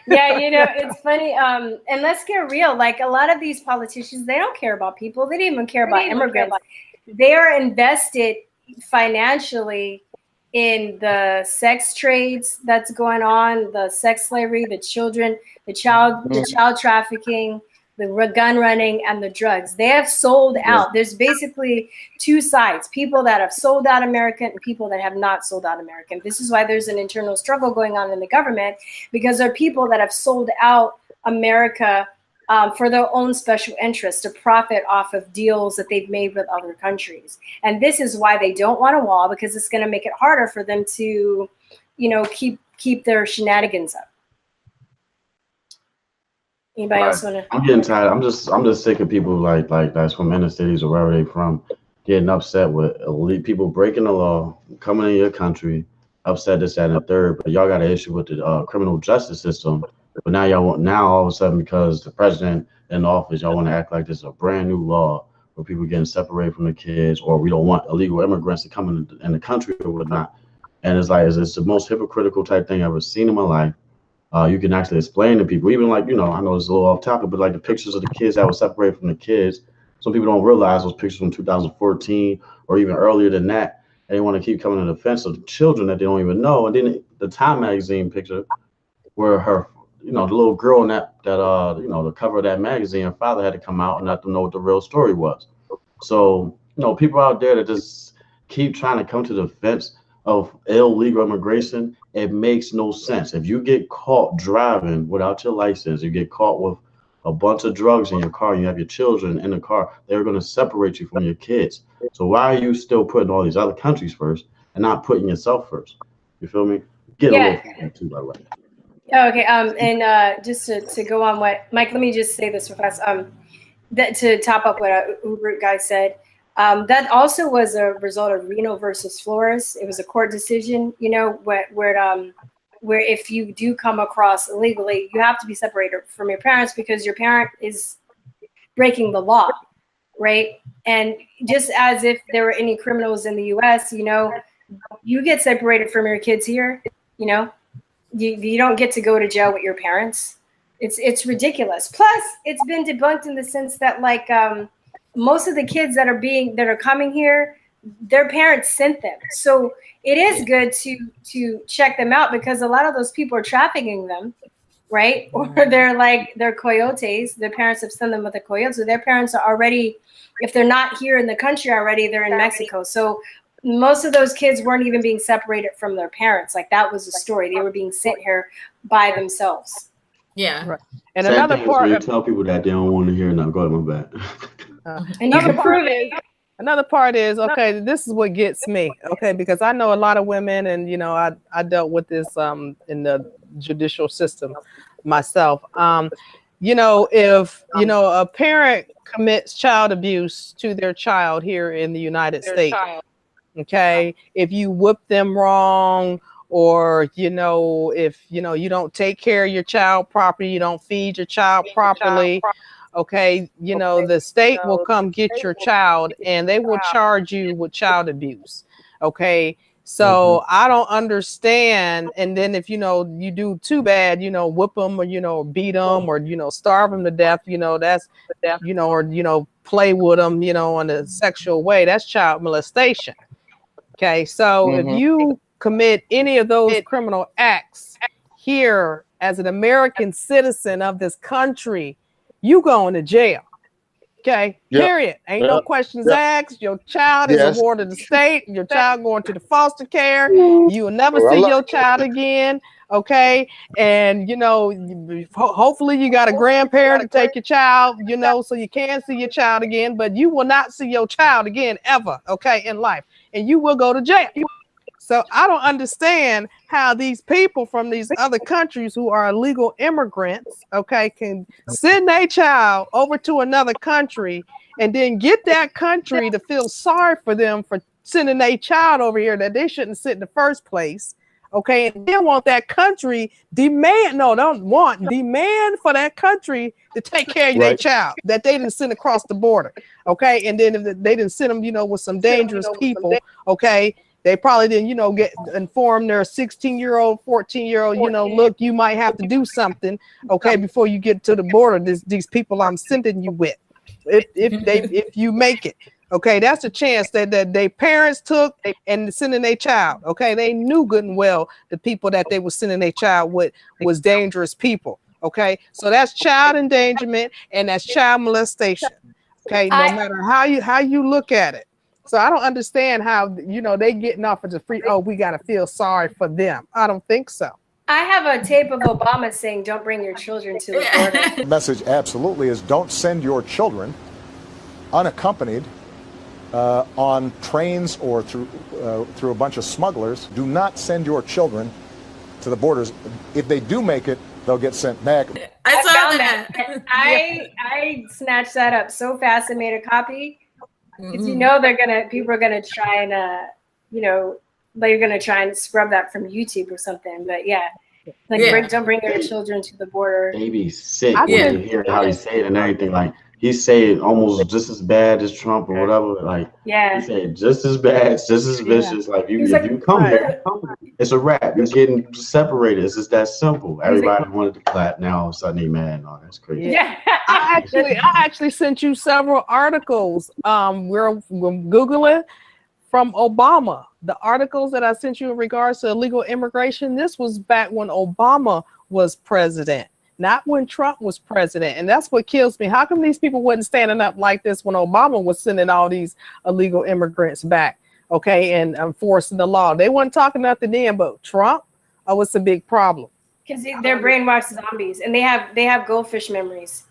Yeah, it's funny. And let's get real. Like a lot of these politicians, they don't care about people. They don't even care about immigrants. They are invested financially in the sex trades that's going on, the sex slavery, the children, the child trafficking, the gun running, and the drugs. They have sold out. There's basically two sides: people that have sold out America and people that have not sold out America. This is why there's an internal struggle going on in the government, because there are people that have sold out America for their own special interests to profit off of deals that they've made with other countries. And this is why they don't want a wall, because it's going to make it harder for them to, keep their shenanigans up. Anybody else want to? I'm getting tired. I'm just sick of people like that's from inner cities or wherever they from getting upset with elite people breaking the law, coming in your country, upset this, that, and the third. But y'all got an issue with the criminal justice system. But now all of a sudden, because the president in office, y'all want to act like this is a brand new law where people getting separated from the kids, or we don't want illegal immigrants to come in the country or whatnot. And it's the most hypocritical type thing I've ever seen in my life. You can actually explain to people, even like, I know it's a little off topic, but like the pictures of the kids that were separated from the kids. Some people don't realize those pictures from 2014 or even earlier than that. And they want to keep coming to the defense of the children that they don't even know. And then the Time magazine picture where her, the little girl in that the cover of that magazine, her father had to come out and let them know what the real story was. So, people out there that just keep trying to come to the defense of illegal immigration, it makes no sense. If you get caught driving without your license, you get caught with a bunch of drugs in your car, you have your children in the car, they're going to separate you from your kids. So why are you still putting all these other countries first and not putting yourself first? You feel me? Get a little too, by the way. Okay. And just to go on what Mike, let me just say this real fast. That to top up what Uber guy said. That also was a result of Reno versus Flores. It was a court decision, where if you do come across illegally, you have to be separated from your parents because your parent is breaking the law, right? And just as if there were any criminals in the U.S., you get separated from your kids here, you don't get to go to jail with your parents. It's ridiculous. Plus, it's been debunked in the sense that most of the kids that are coming here, their parents sent them. So it is good to check them out because a lot of those people are trafficking them, right? Or they're coyotes. Their parents have sent them with a coyote. So their parents are already, if they're not here in the country already, they're in Mexico. So most of those kids weren't even being separated from their parents. Like that was the story. They were being sent here by themselves. Yeah. Right. And same another part, you tell people that they don't want to hear now. Go ahead, my bad. And you can prove it. Another part is, okay, this is what gets me, okay, because I know a lot of women and, I dealt with this in the judicial system myself. If, a parent commits child abuse to their child here in the United States, okay, if you whip them wrong, or, if, you don't take care of your child properly, you don't feed your child properly, okay, the state will come get your child and they will charge you with child abuse. Okay. So I don't understand. And then if, you do too bad, whip them or, beat them or, starve them to death, that's, or, play with them, in a sexual way, that's child molestation. Okay. So if you commit any of those criminal acts here as an American citizen of this country, you going to jail. Okay. Yep. Period. Ain't no questions asked. Your child is awarded the state. Your child going to the foster care. You will never see your child again. Okay. And, hopefully you got a grandparent to take your child, so you can see your child again, but you will not see your child again ever. Okay. In life. And you will go to jail. So I don't understand how these people from these other countries who are illegal immigrants, okay, can send their child over to another country and then get that country to feel sorry for them for sending their child over here that they shouldn't sit in the first place. Okay, and then want that country demand for that country to take care of their child that they didn't send across the border. Okay, and then if they didn't send them, with some dangerous people, okay, They probably didn't, get inform their 16-year-old, 14-year-old, look, you might have to do something, okay, before you get to the border. These people I'm sending you with, if you make it, okay, that's a chance that their parents took and sending their child. Okay, they knew good and well the people that they were sending their child with was dangerous people. Okay, so that's child endangerment and that's child molestation. Okay, no matter how you look at it. So I don't understand how, they getting off of the free, we got to feel sorry for them. I don't think so. I have a tape of Obama saying, don't bring your children to the border. The message absolutely is don't send your children unaccompanied on trains or through a bunch of smugglers. Do not send your children to the borders. If they do make it, they'll get sent back. I saw that. I snatched that up so fast and made a copy. Because people are gonna try and they're gonna try and scrub that from YouTube or something. But yeah, don't bring your children to the border. They be sick when you hear how he say it and everything. Like he say it almost just as bad as Trump or whatever. Like he said just as bad, just as vicious. Like you come here, it's a wrap. You're getting separated. It's just that simple. Everybody wanted to clap. Now all of a sudden they mad. Oh, that's crazy. Yeah. I actually sent you several articles. We're Googling from Obama. The articles that I sent you in regards to illegal immigration. This was back when Obama was president, not when Trump was president. And that's what kills me. How come these people wasn't standing up like this when Obama was sending all these illegal immigrants back? Okay, and enforcing the law. They weren't talking nothing then, but Trump, it's a big problem. Because they're brainwashed zombies, and they have goldfish memories.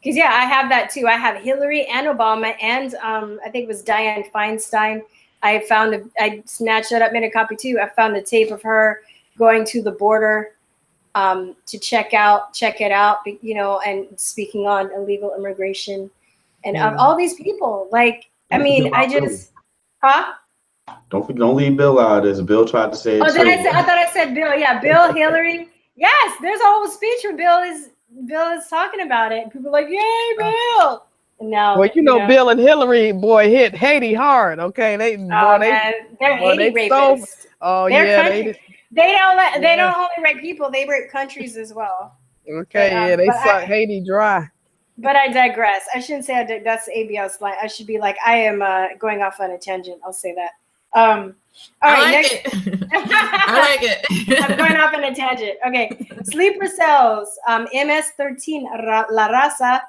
Because I have that too. I have Hillary and Obama, and I think it was Dianne Feinstein. I snatched that up, made a copy too. I found the tape of her going to the border to check it out, and speaking on illegal immigration and all these people. Like, I mean, Don't leave Bill out of this. Bill tried to say it. I thought I said Bill. Yeah, Bill, Hillary. Yes, there's a whole speech where Bill is talking about it. People are like, yay, Bill. No. Well, Bill and Hillary, boy, hit Haiti hard. Okay, they're Haiti rapists. They don't only rape people; they rape countries as well. Okay, they suck Haiti dry. But I digress. I shouldn't say that's ABS line. I should be like, I am going off on a tangent. I'll say that. All right, next. I like it. I'm going off on a tangent. Okay, sleeper cells, MS-13, La Raza,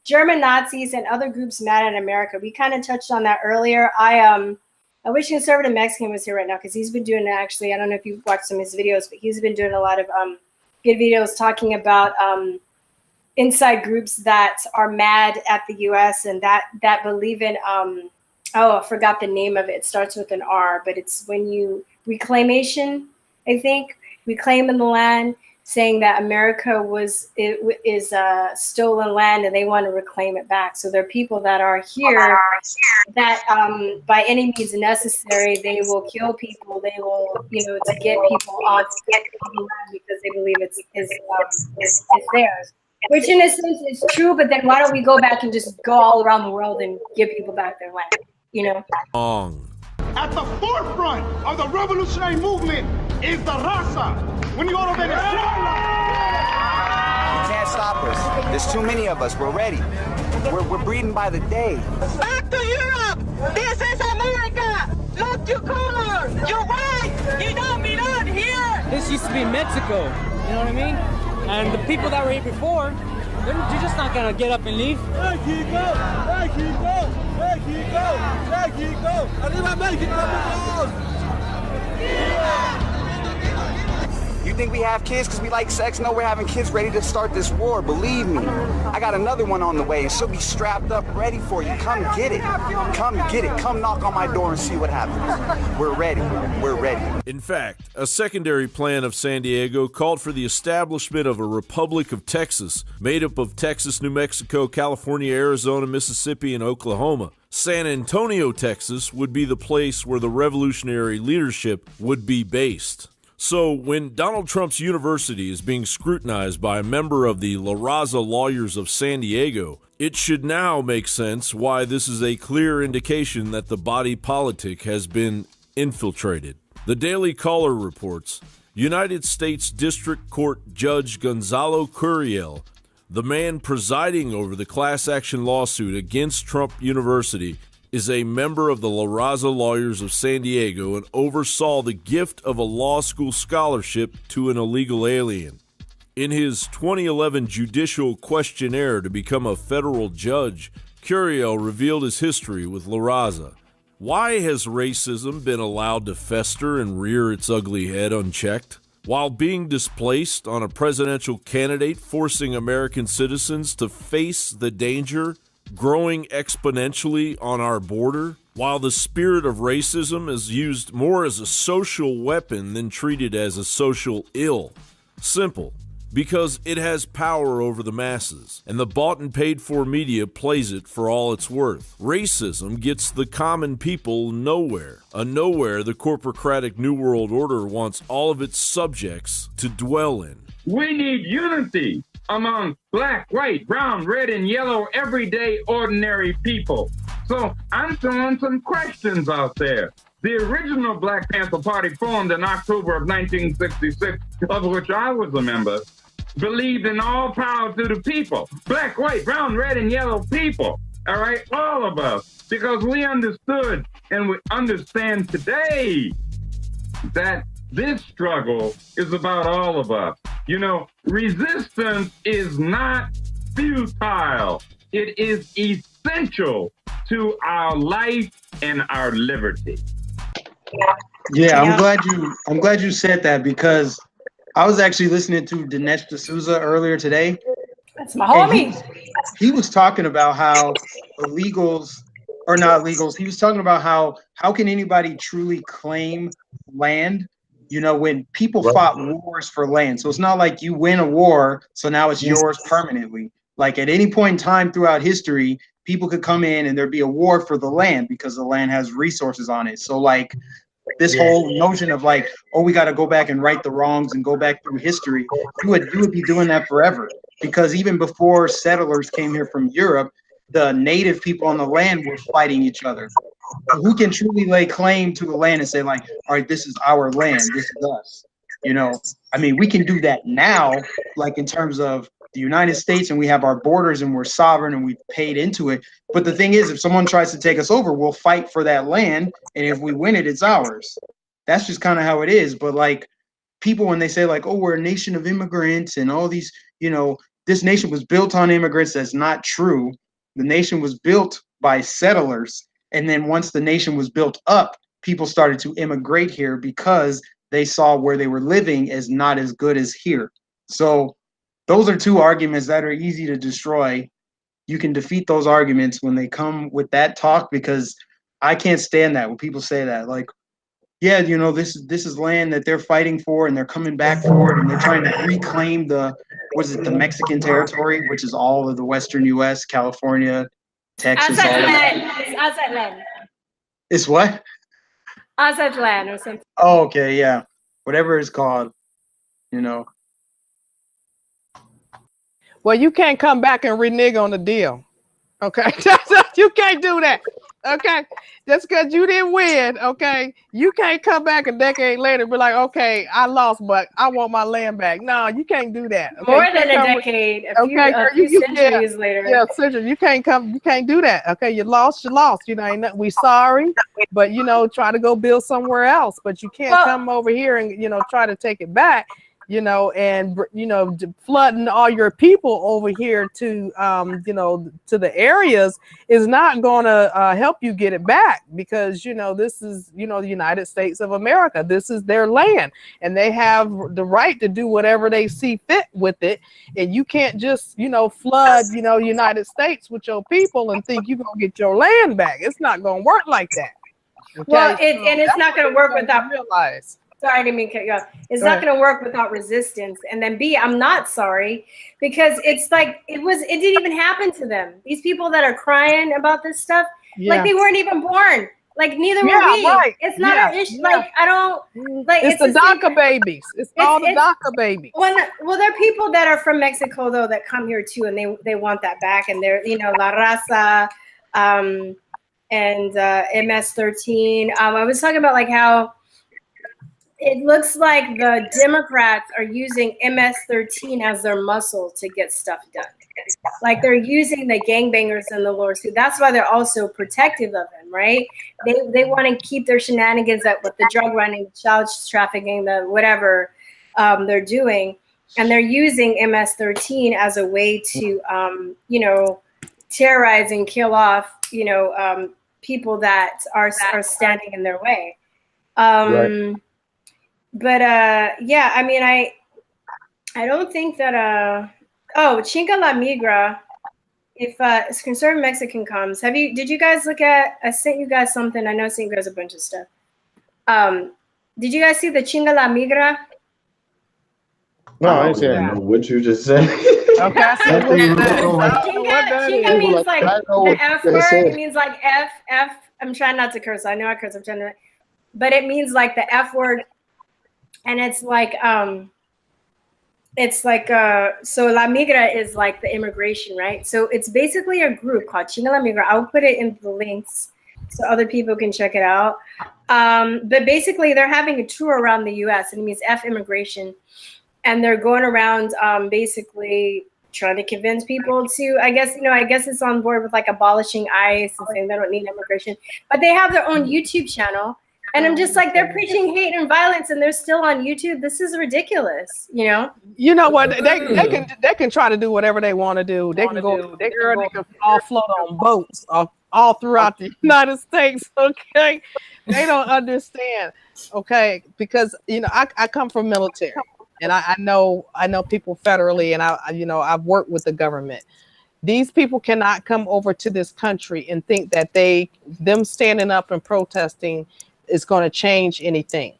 German Nazis, and other groups mad at America. We kind of touched on that earlier. I wish Conservative Mexican was here right now because he's been doing actually. I don't know if you've watched some of his videos, but he's been doing a lot of good videos talking about inside groups that are mad at the U.S. and that believe in I forgot the name of it. It starts with an R, but it's when you reclamation. I think reclaiming the land, saying that America is stolen land and they want to reclaim it back. So there are people that are here that by any means necessary, they will kill people. They will, to get people off the land because they believe it's theirs. Which in a sense is true, but then why don't we go back and just go all around the world and give people back their land? At the forefront of the revolutionary movement is the Raza. When you go to Venezuela, you can't stop us. There's too many of us. We're ready. We're breeding by the day. Back to Europe. This is America. Look your color. You're white. You don't belong here. This used to be Mexico. You know what I mean? And the people that were here before, they're just not gonna get up and leave. Mexico, Mexico, Mexico, Mexico. Arriba Mexico. You think we have kids because we like sex? No, we're having kids ready to start this war. Believe me. I got another one on the way, and she'll be strapped up ready for you. Come get it. Come get it. Come knock on my door and see what happens. We're ready. We're ready. In fact, a secondary plan of San Diego called for the establishment of a Republic of Texas, made up of Texas, New Mexico, California, Arizona, Mississippi, and Oklahoma. San Antonio, Texas would be the place where the revolutionary leadership would be based. So when Donald Trump's university is being scrutinized by a member of the La Raza Lawyers of San Diego, it should now make sense why this is a clear indication that the body politic has been infiltrated. The Daily Caller reports, United States District Court Judge Gonzalo Curiel, the man presiding over the class action lawsuit against Trump University, is a member of the La Raza Lawyers of San Diego and oversaw the gift of a law school scholarship to an illegal alien. In his 2011 judicial questionnaire to become a federal judge, Curiel revealed his history with La Raza. Why has racism been allowed to fester and rear its ugly head unchecked? While being displaced on a presidential candidate forcing American citizens to face the danger growing exponentially on our border, while the spirit of racism is used more as a social weapon than treated as a social ill. Simple. Because it has power over the masses, and the bought and paid for media plays it for all it's worth. Racism gets the common people nowhere, a nowhere the corporocratic New World Order wants all of its subjects to dwell in. We need unity among black, white, brown, red, and yellow, everyday, ordinary people. So I'm throwing some questions out there. The original Black Panther Party, formed in October of 1966, of which I was a member, believed in all power to the people. Black, white, brown, red, and yellow people. All right, all of us. Because we understood and we understand today that this struggle is about all of us. You know, resistance is not futile. It is essential to our life and our liberty. Yeah, I'm glad you said that, because I was actually listening to Dinesh D'Souza earlier today. That's my homie. He was talking about how illegals, or not illegals, he was talking about how can anybody truly claim land, you know, when people fought wars for land. So it's not like you win a war, so now it's yours permanently. Like at any point in time throughout history, people could come in and there'd be a war for the land because the land has resources on it. So like this whole notion of like, oh, we got to go back and right the wrongs and go back through history, you would be doing that forever. Because even before settlers came here from Europe, the native people on the land were fighting each other. Who can truly lay claim to the land and say like, all right, this is our land, this is us? You know, I mean, we can do that now, like in terms of the United States, and we have our borders and we're sovereign and we've paid into it. But the thing is, if someone tries to take us over, we'll fight for that land. And if we win it, it's ours. That's just kind of how it is. But like people, when they say like, oh, we're a nation of immigrants and all these, you know, this nation was built on immigrants, that's not true. The nation was built by settlers. And then once the nation was built up, people started to immigrate here because they saw where they were living as not as good as here. So those are two arguments that are easy to destroy. You can defeat those arguments when they come with that talk, because I can't stand that when people say that, like, yeah, you know, this is land that they're fighting for and they're coming back for it and they're trying to reclaim the Mexican territory, which is all of the Western U.S., California, Texas. It's Azad land. It's what? Azad land or something. Oh, okay, yeah. Whatever it's called, you know. Well, you can't come back and renege on the deal. Okay. You can't do that. Okay. Just because you didn't win, okay, you can't come back a decade later and be like, okay, I lost, but I want my land back. No, you can't do that. Okay? More than a decade, a few centuries later. Yeah, centuries. You can't do that. Okay, you lost. You know, we sorry, but you know, try to go build somewhere else. But you can't come over here and, you know, try to take it back. You know, and, you know, flooding all your people over here to, you know, to the areas is not going to help you get it back, because, you know, this is, you know, the United States of America. This is their land and they have the right to do whatever they see fit with it. And you can't just, you know, flood, you know, United States with your people and think you're going to get your land back. It's not going to work like that. Okay? Well, and it's not going to work without realize. Sorry, I didn't mean to cut you off. It's not going to work without resistance. And then B, I'm not sorry, because it's like it didn't even happen to them. These people that are crying about this stuff, like they weren't even born. Like neither were we. Right. It's not our issue. Like I don't like. It's the DACA babies. It's all the DACA babies. Well, there are people that are from Mexico though that come here too, and they want that back, and they're, you know, La Raza, and MS-13. I was talking about like how it looks like the Democrats are using MS-13 as their muscle to get stuff done. Like they're using the gangbangers and the lords. That's why they're also protective of them, right? They want to keep their shenanigans up with the drug running, child trafficking, the whatever they're doing. And they're using MS-13 as a way to, you know, terrorize and kill off, you know, people that are standing in their way. Right. But yeah, I mean, I don't think that oh, Chinga la Migra, if Conservative Mexican comes, did you guys look at, I sent you guys something, I know I sent you guys a bunch of stuff. Did you guys see the Chinga la Migra? No, I didn't don't see even that. know what you just said. Okay, I see what it is. Chinga means like I know the what F they word. said. It means like F. I'm trying not to curse. I know I curse. I'm trying to, but it means like the F word, and it's like so La Migra is like the immigration, right? So it's basically a group called Chinga La Migra. I'll put it in the links so other people can check it out. But basically, they're having a tour around the U.S. and it means F immigration. And they're going around basically trying to convince people to, I guess it's on board with like abolishing ICE and saying they don't need immigration. But they have their own YouTube channel. And I'm just like, they're preaching hate and violence and they're still on YouTube. This is ridiculous, you know? You know what? They can try to do whatever they want to do. They can all float on boats all throughout the United States. Okay, they don't understand. Okay, because you know I come from military, and I know people federally, and I've worked with the government. These people cannot come over to this country and think that them standing up and protesting is going to change anything.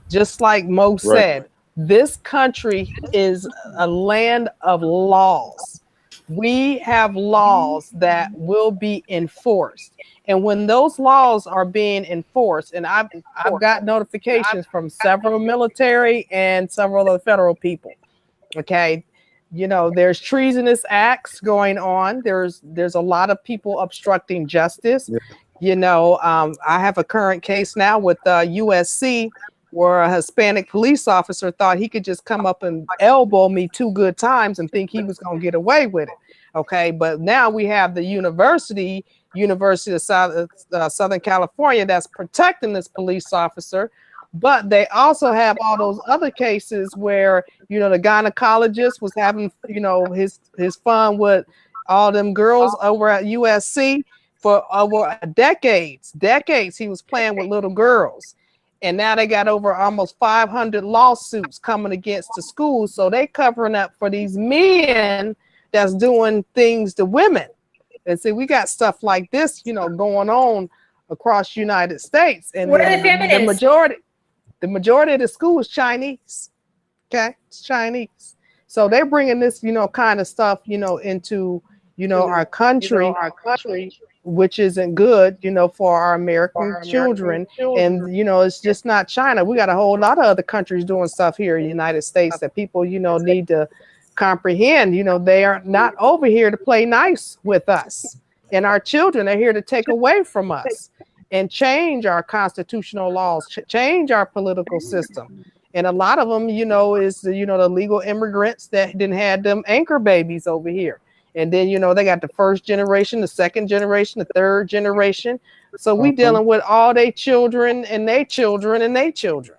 Just like Mo said, this country is a land of laws. We have laws that will be enforced. And when those laws are being enforced, and I've got notifications from several military and several of the federal people. Okay. You know, there's treasonous acts going on. There's a lot of people obstructing justice. Yeah. You know, I have a current case now with USC where a Hispanic police officer thought he could just come up and elbow me 2 good times and think he was going to get away with it. Okay, but now we have the University of Southern California that's protecting this police officer. But they also have all those other cases where, you know, the gynecologist was having, you know, his fun with all them girls over at USC for over decades. He was playing with little girls. And now they got over almost 500 lawsuits coming against the schools. So they covering up for these men that's doing things to women. And see, we got stuff like this, you know, going on across the United States. And the majority of the school is Chinese. Okay, it's Chinese. So they're bringing this, you know, kind of stuff, you know, into, you know, our country, which isn't good, you know, for our American children. And, you know, it's just not China. We got a whole lot of other countries doing stuff here in the United States that people, you know, need to comprehend. You know, they are not over here to play nice with us. And our children are here to take away from us and change our constitutional laws, change our political system. And a lot of them, you know, is, you know, the legal immigrants that didn't have them anchor babies over here. And then, you know, they got the first generation, the second generation, the third generation. So we dealing with all their children and their children and their children.